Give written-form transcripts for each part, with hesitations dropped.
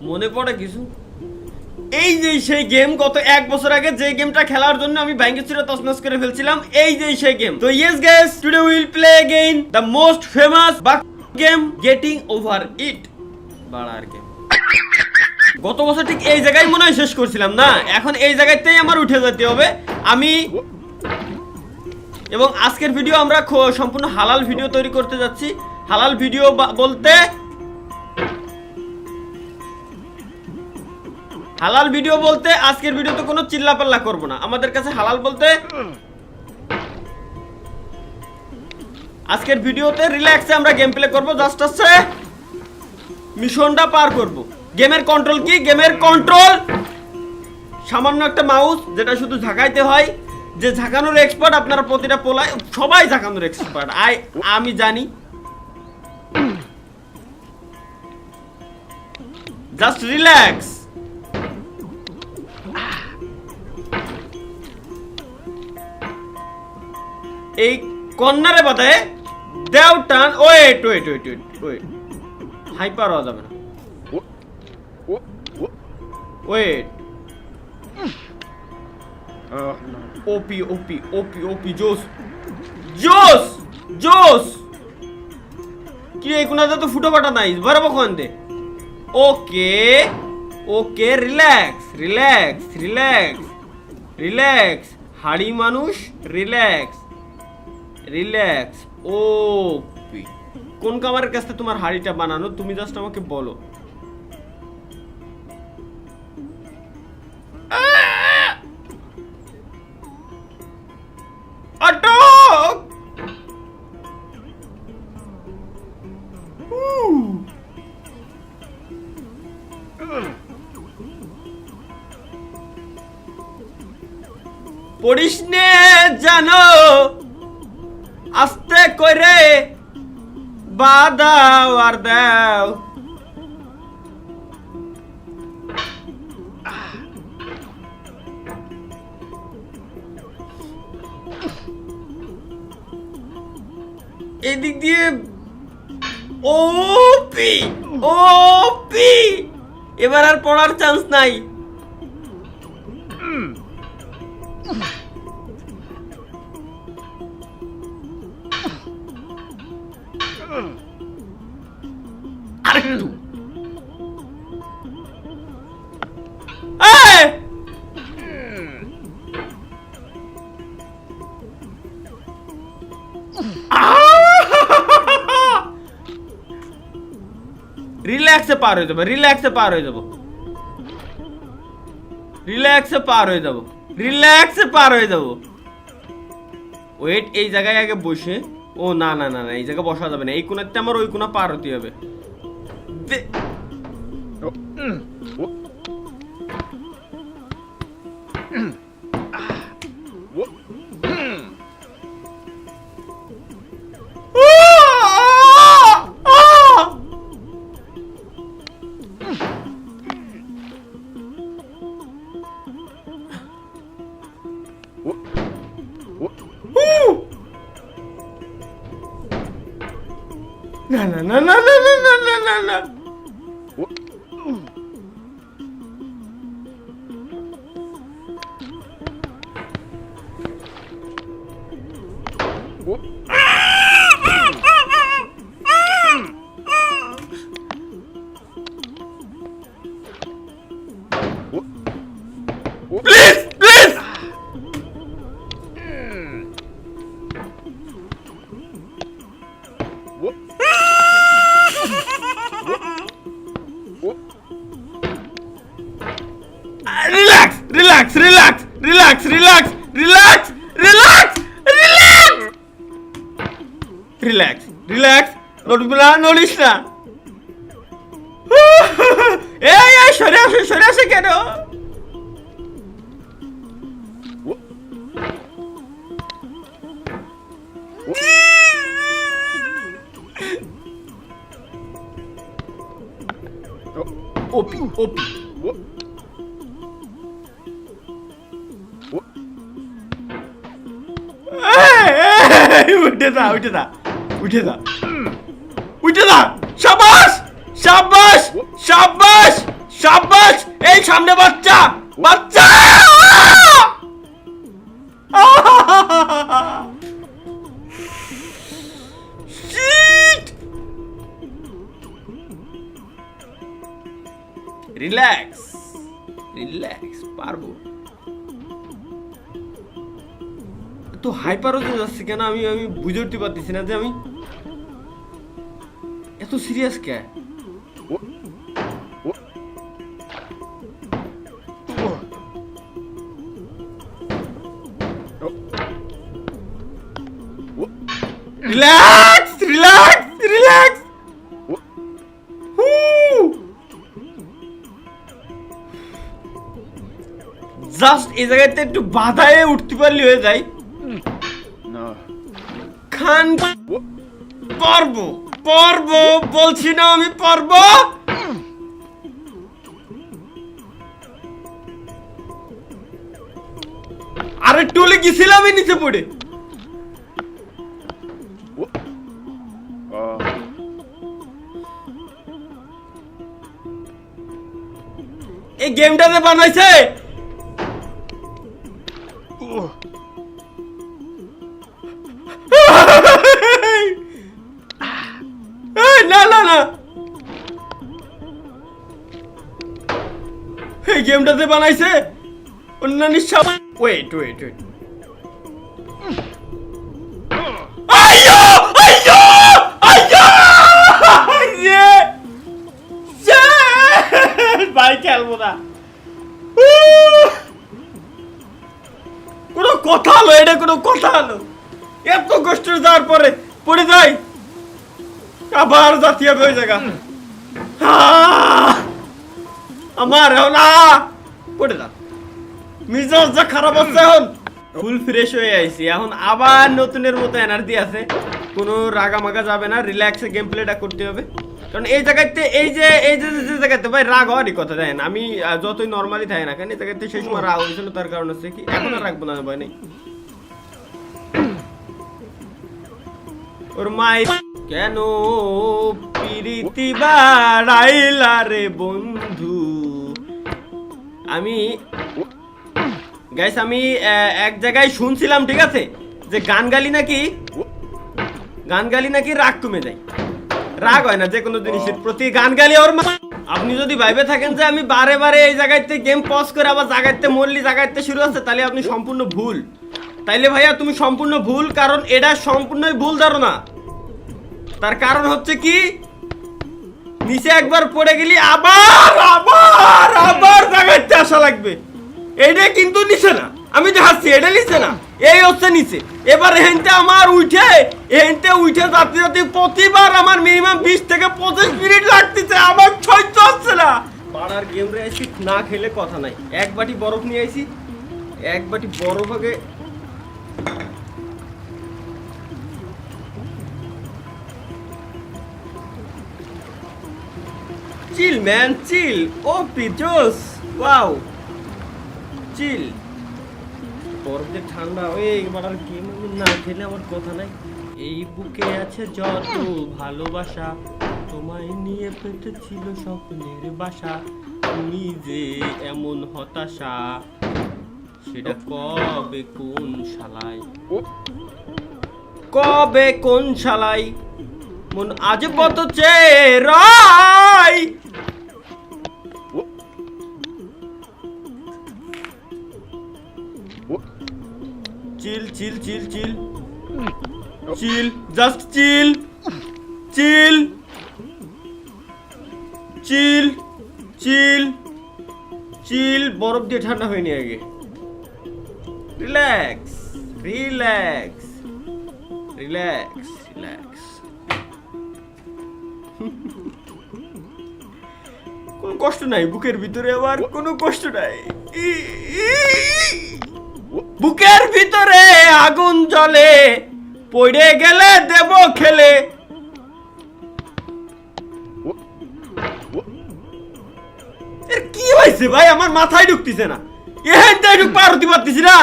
মনে পড়ে কিছু। এই যে সেই গেম গত 1 বছর আগে যে গেমটা খেলার জন্য আমি ভাঙ্গিচুরে তছনছ করে ফেলছিলাম, এই যে সেই গেম। তো yes guys, today we will play again the most famous bug game getting over it. বাড়ার গেম। গত বছর ঠিক এই জায়গায় মনে হয় শেষ করছিলাম না, এখন এই জায়গাতেই আমার উঠে যেতে হবে। আমি এবং আজকের ভিডিও আমরা সম্পূর্ণ হালাল ভিডিও তৈরি করতে যাচ্ছি। হালাল ভিডিও বলতে আজকের ভিডিওতে কোনো চিল্লাপাল্লা করব না। আমাদের কাছে হালাল বলতে আজকের ভিডিওতে রিল্যাক্সে আমরা গেম প্লে করব, জাস্ট আছে মিশনটা পার করব। গেমের কন্ট্রোল কি? গেমের কন্ট্রোল সামান্য একটা মাউস, যেটা শুধু ঝাঁকাইতে হয়। যে ঝাঁকানোর এক্সপার্ট আপনারা প্রতিটা পোলায়, সবাই ঝাঁকানোর এক্সপার্ট, আমি জানি। Just relax. এই কর্নারে বাদায় দেও টান। ওয়েট, হাইপার হওয়া যাবে না। ওয়েট, ওপি ওপি ওপি ওপি, জোস জোস জোস। কি এই কোনাতে তো ফুটো ফাটা নাই, বরাবর কোন দে। ওকে ওকে, রিল্যাক্স রিল্যাক্স রিল্যাক্স রিল্যাক্স, হাড়ি মানুষ, রিল্যাক্স রিল্যাক্স। ওপি, কোন কামারের কাছে তোমার হাড়িটা বানানো? তুমি জাস্ট আমাকে বলো। আটক! পড়িস নে জানো, আস্তে করে বাদাও আর দাও। এদিক দিয়ে ওপি ওপি, এবার আর পড়ার চান্স নাই। আরেকটু। রিল্যাক্সে পার হয়ে যাবো, রিল্যাক্সে পার হয়ে যাবো, রিল্যাক্সে পার হয়ে যাবো, রিল্যাক্সে পার হয়ে যাবো। ওয়েট, এই জায়গায় আগে বসে। ও না না না না, এই জায়গায় বসা যাবে না। এই কোণাতে আমার ওই কোণা পার হতে হবে। না না না না না না না না না। Please please. Relax relax relax relax relax relax relax relax relax. নড়বি না, নড়িস না। এই সরে আসে কেন? ওপি ওপি, উঠে যা উঠে যা উঠে যা উঠে যা। শাবাশ শাবাশ শাবাশ সামনে বাচ্চা বাচ্চা রিল্যাক্স রিল্যাক্স, পারবো। তো হাইপার হতে যাচ্ছে কেন? আমি বুঝে উঠতে পারতেছি না যে আমি এত সিরিয়াস কে। Relax relax relax. জাস্ট এই জায়গাতে একটু বাধায় উঠতে পারলে হয়ে যায়। খান পারবো পারবো বলছি না আমি পারবো। আরে টলে গেছিলাম নিচে পড়ে। এই গেমটাতে বানাইছে না না না, এই গেমটাতে বানাইছে অন্যান্য সব। ওয়েট ওয়েট ওয়েট, আইয়ো আইয়ো আইয়ো ভাই খেলবো না। কোনো কথা হলো? এটা কোনো কথা হলো? এত কষ্ট যাওয়ার পরে পড়ে যাই, আবার জাতীয় হয়ে জায়গা আমার পড়ে যা। মিজাজ যা খারাপ হচ্ছে, এখন ফুল ফ্রেশ হয়ে আইছি, এখন আবার নতুনের মতো এনার্জি আছে। কোনো রাগামাগা যাবে না, রিল্যাক্সে গেম প্লেটা করতে হবে। কারণ এই জায়গাতে এই যে জায়গাতে ভাই রাগ হওয়ারই কথা, দেখেন আমি যতই নর্মালি থাকে না কেন এই জায়গাতে সেই সময় রাগ হয়েছিল, তার কারণ হচ্ছে কি এখন আর রাখবো না, ভয় নেই। ওর মাই কেন প্রীতি বাড়াইলা রে বন্ধু। আমি গাইস আমি এক জায়গায় শুনছিলাম, ঠিক আছে, যে গান গালি নাকি রাগ কমে যায়। রাগ হয় না যে কোনো জিনিসের প্রতি, গান গালি ওর। আপনি যদি ভাইবে থাকেন যে আমি বারে বারে এই জায়গাতে গেম পজ করে আবার জায়গাতে মরলি জায়গাতে শুরু হচ্ছে, তাহলে আপনি সম্পূর্ণ ভুল। তাইলে ভাইয়া তুমি সম্পূর্ণ ভুল, কারণ এটা সম্পূর্ণই ভুল ধারণা। তার কারণ হচ্ছে কি, নিচে একবার পড়ে গেলি আবার আবার আবার জায়গাতে আসা লাগবে। এইটা কিন্তু নিচে না, আমি দেখাচ্ছি এটা নিচে না, এই হচ্ছে নিচে। এবার এখানতে আমার উঠে যাতে প্রতিবার আমার মিনিমাম 20 থেকে 25 মিনিট লাগতেছে, আমার সহ্য হচ্ছে না। পাড়ার গেম রে আইছি, না খেলে কথা নাই। এক বাটি বরফ নিয়ে আইছি, এক বাটি বরফ আগে চিল ম্যান চিল, ওপি জোস, ওয়াও চিল। বরফ যে ঠান্ডা হয়ে এবার আর গেম না খেলে আমার কথা নাই। এই বুকে আছে যত ভালোবাসা, তোমায় নিয়ে পেতে ছিল স্বপ্নের বাসা, তুমি যে এমন হতাশা, সেটা কবে কোন শালায়, কবে কোন শালায় মন আজ কত চেরাই। চিল চিল চিল চিল চিল, জাস্ট চিল চিল চিল চিল চিল। বরফ দিয়ে ঠান্ডা হয়নি আগে। Relax relax relax relax. কোনো কষ্ট নাই বুকের ভিতরে, আবার কোনো কষ্ট নাই। বুকের ভিতরে আগুন জ্বলে, পড়ে গেলে দেব খেলে। এর কি হয়েছে ভাই, আমার মাথায় ঢুকতেছে না, এখানটাই ঢুক পার হতে পারতেছি না।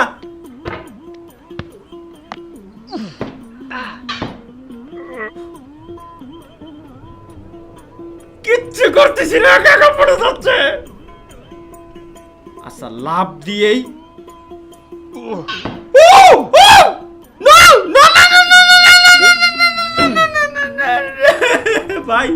কিচ্ছু করতেছি না, কাকা পড়ে যাচ্ছে। আচ্ছা লাভ দিয়েই ভাই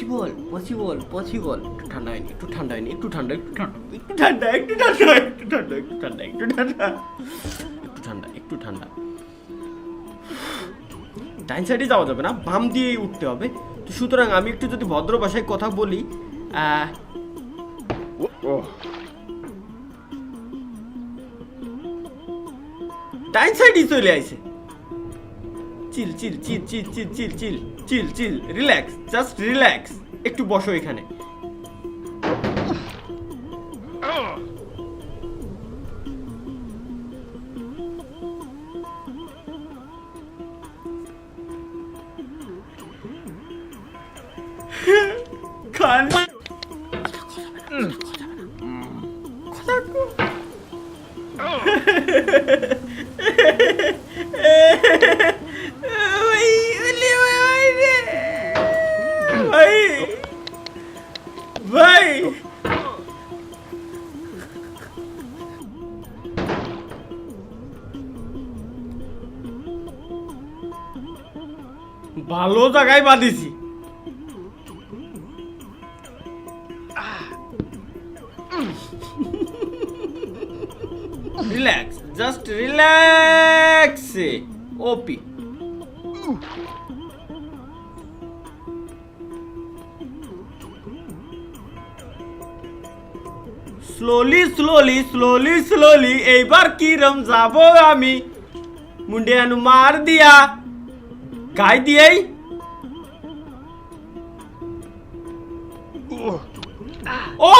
পসিবল পসিবল পসিবল একটু ঠান্ডা হয়নি একটু ঠান্ডা হয়নি একটু ঠান্ডা একটু ঠান্ডা একটু ঠান্ডা একটু ঠান্ডা একটু ঠান্ডা একটু ঠান্ডা একটু ঠান্ডা একটু ঠান্ডা একটু ঠান্ডা ডাইন সাইডে যাওয়া যাবে না বাম দিয়েই উঠতে হবে তো সুতরাং আমি একটু যদি ভদ্র ভাষায় কথা বলি ডাইন সাইডই চলে আইছে চিল চিল চিল চিল চিল চিল চিল চিল চিল রিল্যাক্স জাস্ট রিল্যাক্স একটু বসো এখানে খান ভাই ভালো জায়গায় বাঁধিছি রিল্যাক্স জাস্ট রিল্যাক্স ওপি স্লোলি স্লোলি স্লোলি স্লোলি এইবার কিরম যাব আমি মুন্ডে আনু মার দিয়া গাই দিয়েই ও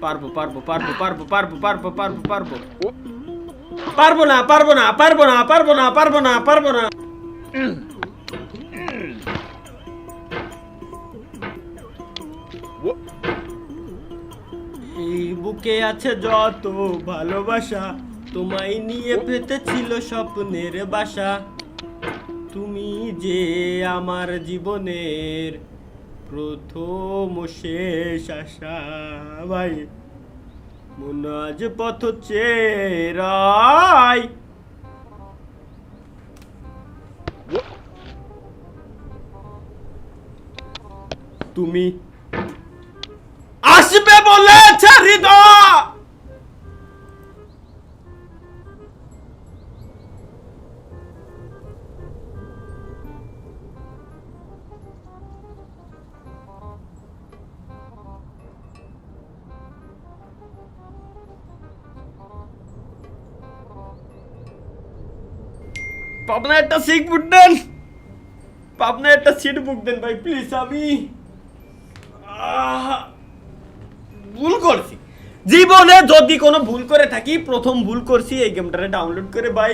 পারবো পারবো পারবো পারবো পারবো পারবো পারবো পারবো পারবো না পারবো না পারবো না পারবো না পারবো না পারবো না এই বুকে আছে যত ভালোবাসা তোমায় নিয়ে পেতেছিল স্বপ্নের বাসা তুমি যে আমার জীবনের প্রথম শেষ আশা ভাই মন আজ পথ চেরাই তুমি আসবে বলেছে হৃদয় পাবনা একটা সিট বুক দেন পাবনা একটা সিট বুক দেন ভাই প্লিজ আমি ভুল করছি জীবনে যদি কোনো ভুল করে থাকি প্রথম ভুল করছি এই গেমটারে ডাউনলোড করে ভাই